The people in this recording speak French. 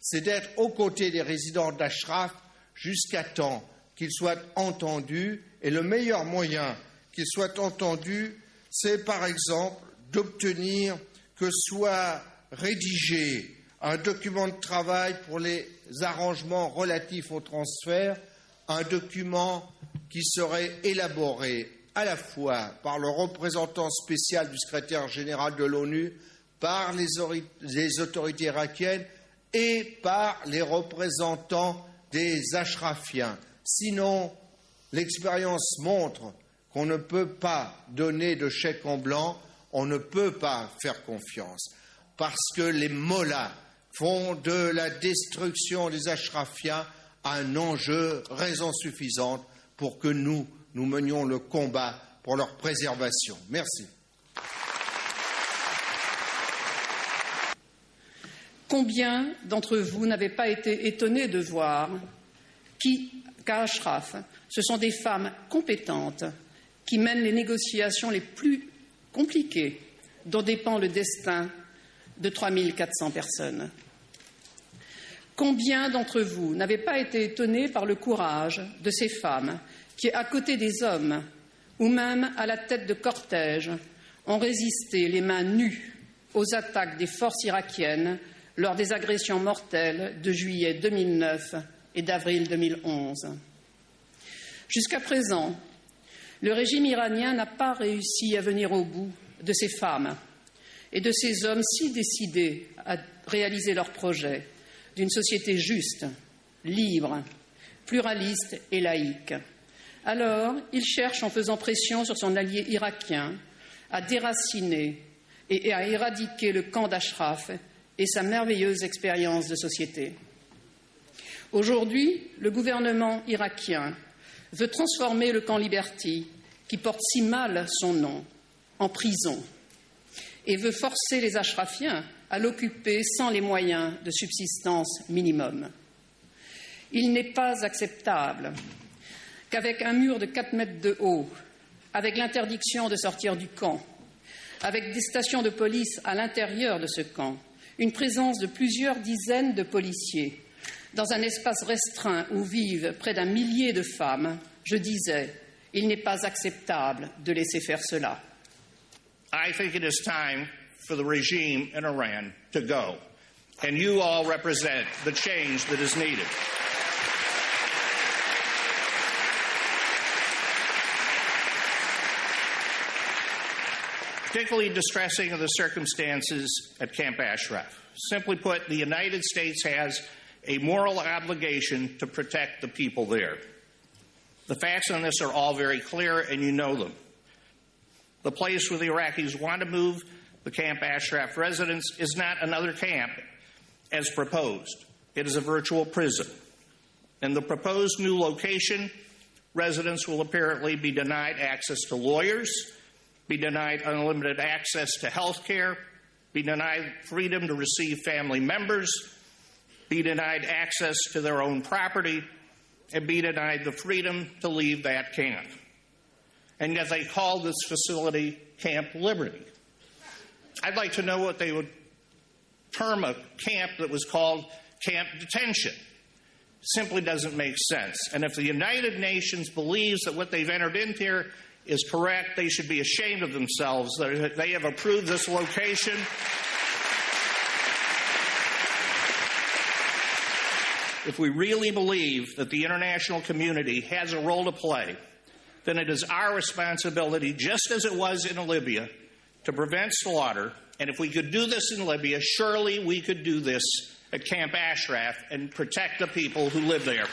c'est d'être aux côtés des résidents d'Ashraf jusqu'à temps qu'ils soient entendus. Et le meilleur moyen qu'ils soient entendus, c'est par exemple d'obtenir que soit rédigé un document de travail pour les arrangements relatifs au transfert, un document qui serait élaboré à la fois par le représentant spécial du secrétaire général de l'ONU, par les autorités irakiennes et par les représentants des Ashrafiens. Sinon, l'expérience montre qu'on ne peut pas donner de chèque en blanc, on ne peut pas faire confiance, parce que les mollahs font de la destruction des Ashrafiens un enjeu, raison suffisante pour que nous menions le combat pour leur préservation. Merci. Combien d'entre vous n'avaient pas été étonnés de voir qu'à Ashraf, ce sont des femmes compétentes qui mènent les négociations les plus compliquées dont dépend le destin de 3400 personnes. Combien d'entre vous n'avaient pas été étonnés par le courage de ces femmes qui, à côté des hommes, ou même à la tête de cortèges, ont résisté les mains nues aux attaques des forces irakiennes lors des agressions mortelles de juillet 2009 et d'avril 2011. Jusqu'à présent, le régime iranien n'a pas réussi à venir au bout de ces femmes et de ces hommes si décidés à réaliser leur projet d'une société juste, libre, pluraliste et laïque. Alors, il cherche, en faisant pression sur son allié irakien, à déraciner et à éradiquer le camp d'Ashraf et sa merveilleuse expérience de société. Aujourd'hui, le gouvernement irakien veut transformer le camp Liberty, qui porte si mal son nom, en prison, et veut forcer les Ashrafiens à l'occuper sans les moyens de subsistance minimum. Il n'est pas acceptable qu'avec un mur de 4 mètres de haut, avec l'interdiction de sortir du camp, avec des stations de police à l'intérieur de ce camp, une présence de plusieurs dizaines de policiers, dans un espace restreint où vivent près d'1 millier de femmes, je disais, il n'est pas acceptable de laisser faire cela. I think it is time for the regime in Iran to go, and you all represent the change that is needed. Particularly distressing are the circumstances at Camp Ashraf. Simply put, the United States has a moral obligation to protect the people there. The facts on this are all very clear, and you know them. The place where the Iraqis want to move the Camp Ashraf residents is not another camp as proposed. It is a virtual prison. In the proposed new location, residents will apparently be denied access to lawyers, be denied unlimited access to health care, be denied freedom to receive family members, be denied access to their own property, and be denied the freedom to leave that camp. And yet they call this facility Camp Liberty. I'd like to know what they would term a camp that was called Camp Detention. Simply doesn't make sense. And if the United Nations believes that what they've entered into here is correct, they should be ashamed of themselves that they have approved this location. If we really believe that the international community has a role to play, then it is our responsibility, just as it was in Libya, to prevent slaughter. And if we could do this in Libya, surely we could do this at Camp Ashraf and protect the people who live there.